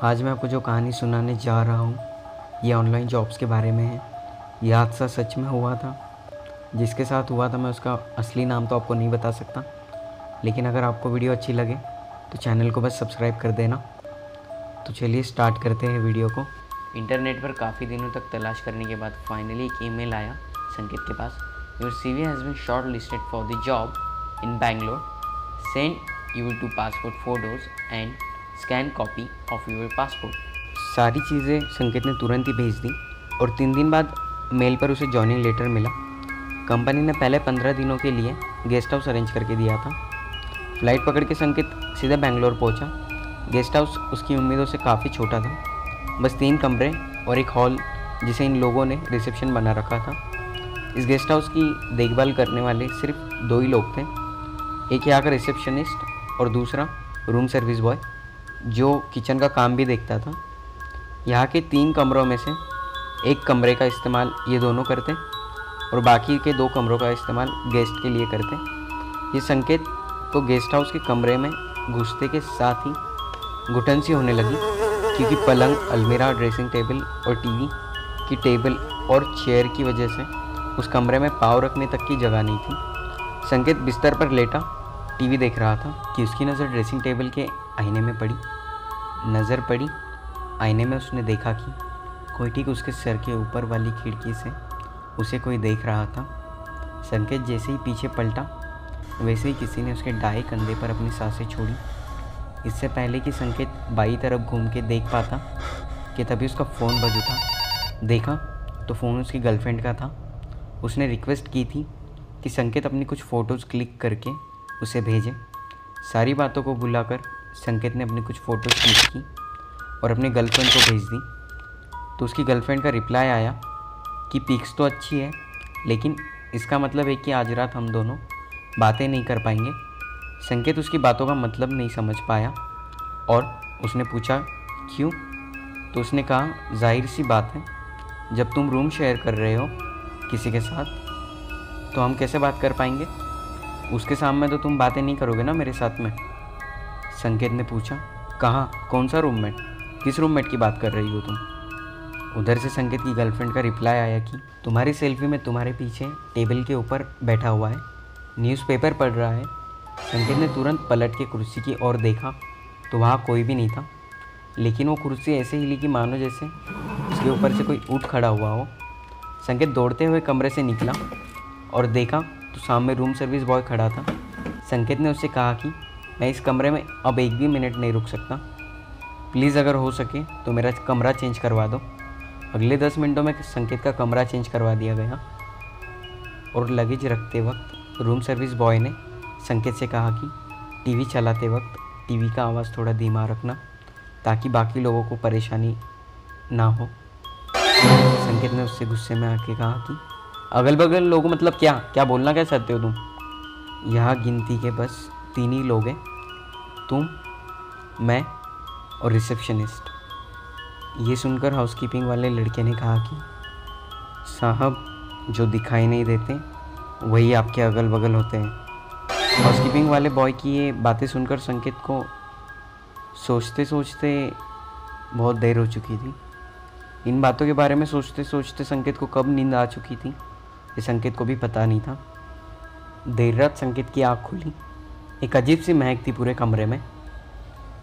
आज मैं आपको जो कहानी सुनाने जा रहा हूँ ये ऑनलाइन जॉब्स के बारे में है। यह हादसा सच में हुआ था। जिसके साथ हुआ था मैं उसका असली नाम तो आपको नहीं बता सकता, लेकिन अगर आपको वीडियो अच्छी लगे तो चैनल को बस सब्सक्राइब कर देना। तो चलिए स्टार्ट करते हैं वीडियो को। इंटरनेट पर काफ़ी दिनों तक तलाश करने के बाद फाइनली एक ईमेल आया संकेत के पास। Your CV has been shortlisted for the job in Bangalore. Send you two passport photos and scan copy of your passport. सारी चीज़ें संकेत ने तुरंत ही भेज दी और 3 दिन बाद मेल पर उसे जॉइनिंग लेटर मिला। कंपनी ने पहले 15 दिनों के लिए गेस्ट हाउस अरेंज करके दिया था। फ्लाइट पकड़ के संकेत सीधा बेंगलोर पहुंचा। गेस्ट हाउस उसकी उम्मीदों से काफ़ी छोटा था, बस 3 कमरे और एक हॉल जिसे इन लोगों ने रिसेप्शन बना रखा था। इस गेस्ट हाउस की देखभाल करने वाले सिर्फ 2 ही लोग थे, एक यहाँ का रिसेप्शनिस्ट और दूसरा रूम सर्विस बॉय जो किचन का काम भी देखता था। यहाँ के 3 कमरों में से एक कमरे का इस्तेमाल ये दोनों करते और बाकी के 2 कमरों का इस्तेमाल गेस्ट के लिए करते। ये संकेत को गेस्ट हाउस के कमरे में घुसते के साथ ही घुटन सी होने लगी, क्योंकि पलंग, अलमीरा, ड्रेसिंग टेबल और टीवी की टेबल और चेयर की वजह से उस कमरे में पाँव रखने तक की जगह नहीं थी। संकेत बिस्तर पर लेटा टीवी देख रहा था कि उसकी नज़र ड्रेसिंग टेबल के आईने में पड़ी। नज़र पड़ी आईने में, उसने देखा कि कोई ठीक उसके सर के ऊपर वाली खिड़की से उसे कोई देख रहा था। संकेत जैसे ही पीछे पलटा वैसे ही किसी ने उसके दाएं कंधे पर अपनी सांसें छोड़ी। इससे पहले कि संकेत बाईं तरफ घूम के देख पाता कि तभी उसका फ़ोन बज उठा। देखा तो फ़ोन उसकी गर्लफ्रेंड का था। उसने रिक्वेस्ट की थी कि संकेत अपनी कुछ फ़ोटोज़ क्लिक करके उसे भेजे। सारी बातों को भुलाकर संकेत ने अपनी कुछ फ़ोटोज़ क्लिक की और अपनी गर्लफ्रेंड को भेज दी। तो उसकी गर्लफ्रेंड का रिप्लाई आया कि पिक्स तो अच्छी है, लेकिन इसका मतलब है कि आज रात हम दोनों बातें नहीं कर पाएंगे। संकेत उसकी बातों का मतलब नहीं समझ पाया और उसने पूछा क्यों। तो उसने कहा जाहिर सी बात है, जब तुम रूम शेयर कर रहे हो किसी के साथ तो हम कैसे बात कर पाएंगे। उसके सामने तो तुम बातें नहीं करोगे ना मेरे साथ में। संकेत ने पूछा कहाँ, कौन सा रूममेट, किस रूममेट की बात कर रही हो तुम। उधर से संकेत की गर्लफ्रेंड का रिप्लाई आया कि तुम्हारी सेल्फी में तुम्हारे पीछे टेबल के ऊपर बैठा हुआ है, न्यूज़पेपर पढ़ रहा है। संकेत ने तुरंत पलट के कुर्सी की ओर देखा तो वहाँ कोई भी नहीं था, लेकिन वो कुर्सी ऐसे हिली कि मानो जैसे उसके ऊपर से कोई उठ खड़ा हुआ हो। संकेत दौड़ते हुए कमरे से निकला और देखा तो सामने रूम सर्विस बॉय खड़ा था। संकेत ने उससे कहा कि मैं इस कमरे में अब 1 भी मिनट नहीं रुक सकता, प्लीज़ अगर हो सके तो मेरा कमरा चेंज करवा दो। अगले 10 मिनटों में संकेत का कमरा चेंज करवा दिया गया और लगेज रखते वक्त रूम सर्विस बॉय ने संकेत से कहा कि टीवी चलाते वक्त टीवी का आवाज़ थोड़ा धीमा रखना ताकि बाकी लोगों को परेशानी ना हो। संकेत ने उससे गुस्से में आके कहा कि अगल बगल लोगों मतलब क्या क्या बोलना क्या चाहते हो तुम। यहाँ गिनती के बस 3 ही लोग हैं, तुम, मैं और रिसेप्शनिस्ट। ये सुनकर हाउसकीपिंग वाले लड़के ने कहा कि साहब, जो दिखाई नहीं देते वही आपके अगल बगल होते हैं। हाउसकीपिंग वाले बॉय की ये बातें सुनकर संकेत को सोचते सोचते बहुत देर हो चुकी थी। इन बातों के बारे में सोचते सोचते संकेत को कब नींद आ चुकी थी ये संकेत को भी पता नहीं था। देर रात संकेत की आँख खुली। एक अजीब सी महक थी पूरे कमरे में।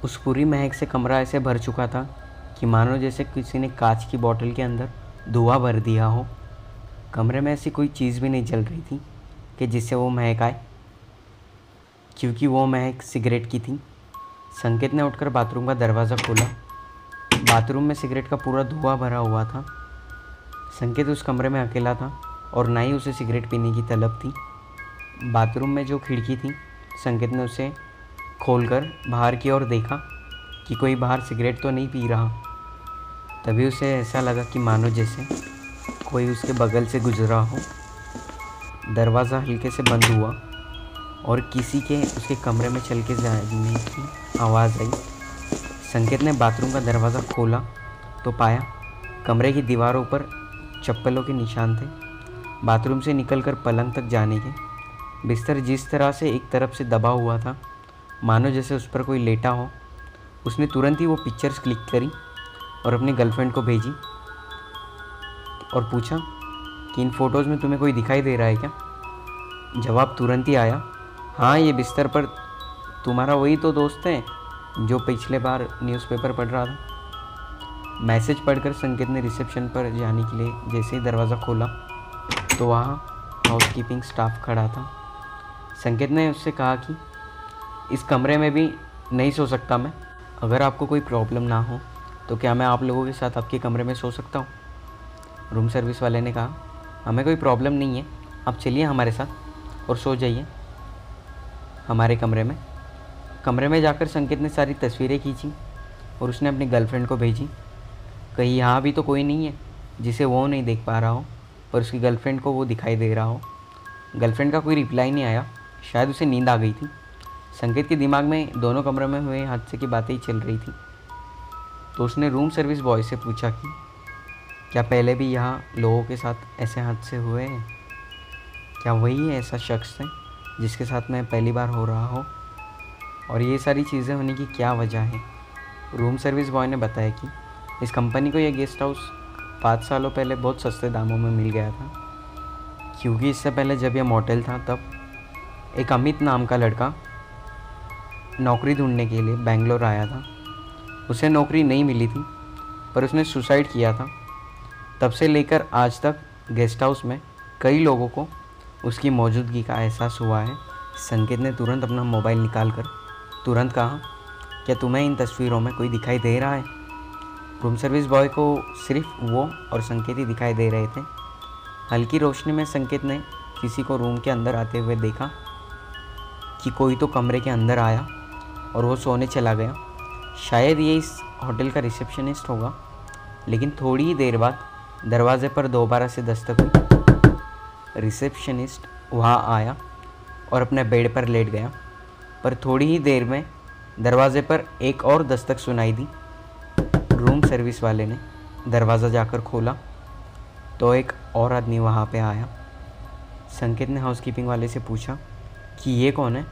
उस पूरी महक से कमरा ऐसे भर चुका था कि मानो जैसे किसी ने कांच की बोतल के अंदर धुआं भर दिया हो। कमरे में ऐसी कोई चीज़ भी नहीं जल रही थी कि जिससे वो महक आए, क्योंकि वो महक सिगरेट की थी। संकेत ने उठकर बाथरूम का दरवाज़ा खोला। बाथरूम में सिगरेट का पूरा धुआं भरा हुआ था। संकेत उस कमरे में अकेला था और ना ही उसे सिगरेट पीने की तलब थी। बाथरूम में जो खिड़की थी संकेत ने उसे खोलकर बाहर की ओर देखा कि कोई बाहर सिगरेट तो नहीं पी रहा। तभी उसे ऐसा लगा कि मानो जैसे कोई उसके बगल से गुजरा हो। दरवाज़ा हल्के से बंद हुआ और किसी के उसके कमरे में चल के जाने की आवाज़ आई। संकेत ने बाथरूम का दरवाज़ा खोला तो पाया कमरे की दीवारों पर चप्पलों के निशान थे। बाथरूम से निकलकर पलंग तक जाने के बिस्तर जिस तरह से एक तरफ से दबा हुआ था, मानो जैसे उस पर कोई लेटा हो, उसने तुरंत ही वो पिक्चर्स क्लिक करी और अपनी गर्लफ्रेंड को भेजी और पूछा कि इन फ़ोटोज़ में तुम्हें कोई दिखाई दे रहा है क्या। जवाब तुरंत ही आया, हाँ ये बिस्तर पर तुम्हारा वही तो दोस्त है जो पिछले बार न्यूज़पेपर पढ़ रहा था। मैसेज पढ़कर संकेत ने रिसेप्शन पर जाने के लिए जैसे ही दरवाज़ा खोला तो वहाँ हाउसकीपिंग स्टाफ खड़ा था। संकेत ने उससे कहा कि इस कमरे में भी नहीं सो सकता मैं, अगर आपको कोई प्रॉब्लम ना हो तो क्या मैं आप लोगों के साथ आपके कमरे में सो सकता हूँ। रूम सर्विस वाले ने कहा, हमें कोई प्रॉब्लम नहीं है, आप चलिए हमारे साथ और सो जाइए हमारे कमरे में। कमरे में जाकर संकेत ने सारी तस्वीरें खींची और उसने अपनी गर्लफ्रेंड को भेजी। कहीं यहाँ भी तो कोई नहीं है जिसे वो नहीं देख पा रहा हो पर उसकी गर्लफ्रेंड को वो दिखाई दे रहा हो। गर्लफ्रेंड का कोई रिप्लाई नहीं आया, शायद उसे नींद आ गई थी। संकेत के दिमाग में दोनों कमरों में हुए हादसे की बातें ही चल रही थी। तो उसने रूम सर्विस बॉय से पूछा कि क्या पहले भी यहाँ लोगों के साथ ऐसे हादसे हुए हैं, क्या वही ऐसा शख्स है जिसके साथ मैं पहली बार हो रहा हो, और ये सारी चीज़ें होने की क्या वजह है। रूम सर्विस बॉय ने बताया कि इस कंपनी को यह गेस्ट हाउस 5 सालों पहले बहुत सस्ते दामों में मिल गया था, क्योंकि इससे पहले जब यह मोटेल था तब एक अमित नाम का लड़का नौकरी ढूंढने के लिए बेंगलोर आया था। उसे नौकरी नहीं मिली थी पर उसने सुसाइड किया था। तब से लेकर आज तक गेस्ट हाउस में कई लोगों को उसकी मौजूदगी का एहसास हुआ है। संकेत ने तुरंत अपना मोबाइल निकालकर तुरंत कहा, क्या तुम्हें इन तस्वीरों में कोई दिखाई दे रहा है। रूम सर्विस बॉय को सिर्फ वो और संकेत ही दिखाई दे रहे थे। हल्की रोशनी में संकेत ने किसी को रूम के अंदर आते हुए देखा कि कोई तो कमरे के अंदर आया और वो सोने चला गया। शायद ये इस होटल का रिसेप्शनिस्ट होगा। लेकिन थोड़ी ही देर बाद दरवाजे पर दोबारा से दस्तक हुई। रिसेप्शनिस्ट वहाँ आया और अपने बेड पर लेट गया, पर थोड़ी ही देर में दरवाजे पर एक और दस्तक सुनाई दी। रूम सर्विस वाले ने दरवाज़ा जाकर खोला तो एक और आदमी वहाँ पे आया। संकेत ने हाउसकीपिंग वाले से पूछा कि ये कौन है।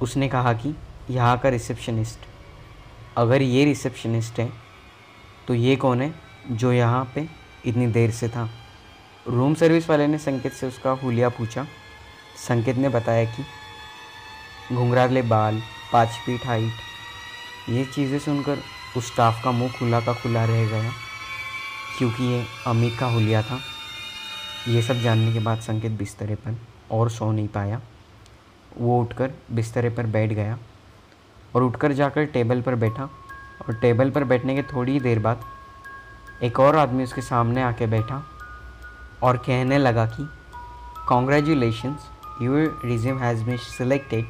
उसने कहा कि यहाँ का रिसेप्शनिस्ट। अगर ये रिसेप्शनिस्ट है तो ये कौन है जो यहाँ पे इतनी देर से था। रूम सर्विस वाले ने संकेत से उसका हुलिया पूछा। संकेत ने बताया कि घुंघराले बाल, 5 फीट हाइट। ये चीज़ें सुनकर उस स्टाफ का मुंह खुला का खुला रह गया, क्योंकि ये अमित का हुलिया था। ये सब जानने के बाद संकेत बिस्तरे पर और सो नहीं पाया। वो उठकर बिस्तरे पर बैठ गया और उठकर जाकर टेबल पर बैठा, और टेबल पर बैठने के थोड़ी ही देर बाद एक और आदमी उसके सामने आके बैठा और कहने लगा कि congratulations, your resume has been selected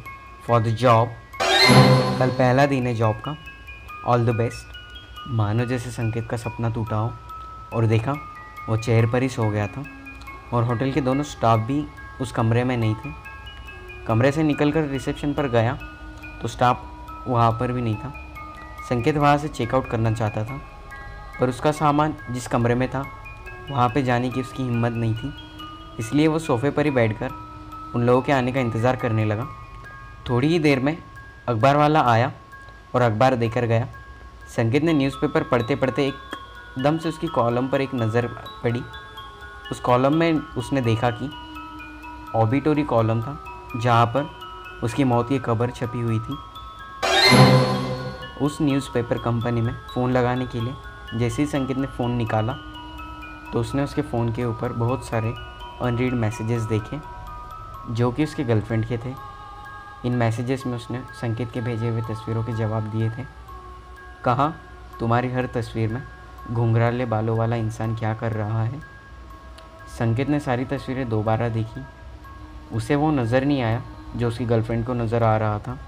for the job. कल पहला दिन है जॉब का, ऑल द बेस्ट। मानो जैसे संकेत का सपना टूटा हो और देखा वो चेयर पर ही सो गया था और होटल के दोनों स्टाफ भी उस कमरे में नहीं थे। कमरे से निकलकर रिसेप्शन पर गया तो स्टाफ वहाँ पर भी नहीं था। संकेत वहाँ से चेकआउट करना चाहता था, पर उसका सामान जिस कमरे में था वहाँ पे जाने की उसकी हिम्मत नहीं थी। इसलिए वो सोफ़े पर ही बैठकर उन लोगों के आने का इंतज़ार करने लगा। थोड़ी ही देर में अखबार वाला आया और अखबार देकर गया। संकेत ने न्यूज़पेपर पढ़ते पढ़ते एकदम से उसकी कॉलम पर एक नज़र पड़ी। उस कॉलम में उसने देखा कि ऑबिटोरी कॉलम था, जहाँ पर उसकी मौत की खबर छपी हुई थी। उस न्यूज़पेपर कंपनी में फ़ोन लगाने के लिए जैसे ही संकेत ने फ़ोन निकाला तो उसने उसके फ़ोन के ऊपर बहुत सारे अनरीड मैसेजेस देखे जो कि उसके गर्लफ्रेंड के थे। इन मैसेजेस में उसने संकेत के भेजे हुए तस्वीरों के जवाब दिए थे। कहा, तुम्हारी हर तस्वीर में घुंघराले बालों वाला इंसान क्या कर रहा है। संकेत ने सारी तस्वीरें दोबारा देखी। उसे वो नज़र नहीं आया जो उसकी गर्लफ्रेंड को नज़र आ रहा था।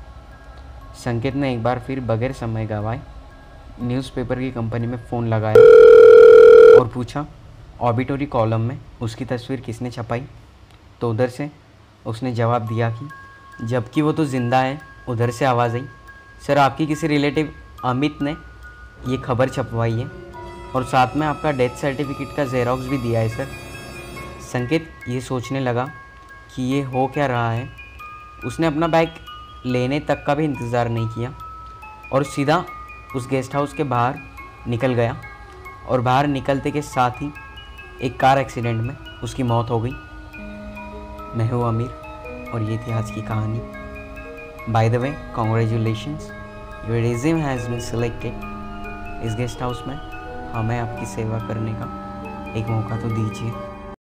संकेत ने एक बार फिर बगैर समय गंवाए न्यूज़पेपर की कंपनी में फ़ोन लगाया और पूछा, ऑबिटोरी कॉलम में उसकी तस्वीर किसने छपाई। तो उधर से उसने जवाब दिया कि जबकि वो तो ज़िंदा है। उधर से आवाज़ आई, सर आपकी किसी रिलेटिव अमित ने ये खबर छपवाई है और साथ में आपका डेथ सर्टिफिकेट का जेरोक्स भी दिया है सर। संकेत ये सोचने लगा कि ये हो क्या रहा है। उसने अपना बैग लेने तक का भी इंतज़ार नहीं किया। और सीधा उस गेस्ट हाउस के बाहर निकल गया और बाहर निकलते के साथ ही एक कार एक्सीडेंट में उसकी मौत हो गई। मैं हूँ आमिर और ये थी आज की कहानी। By the way, congratulations, your resume has been selected. इस गेस्ट हाउस में हमें आपकी सेवा करने का एक मौका तो दीजिए।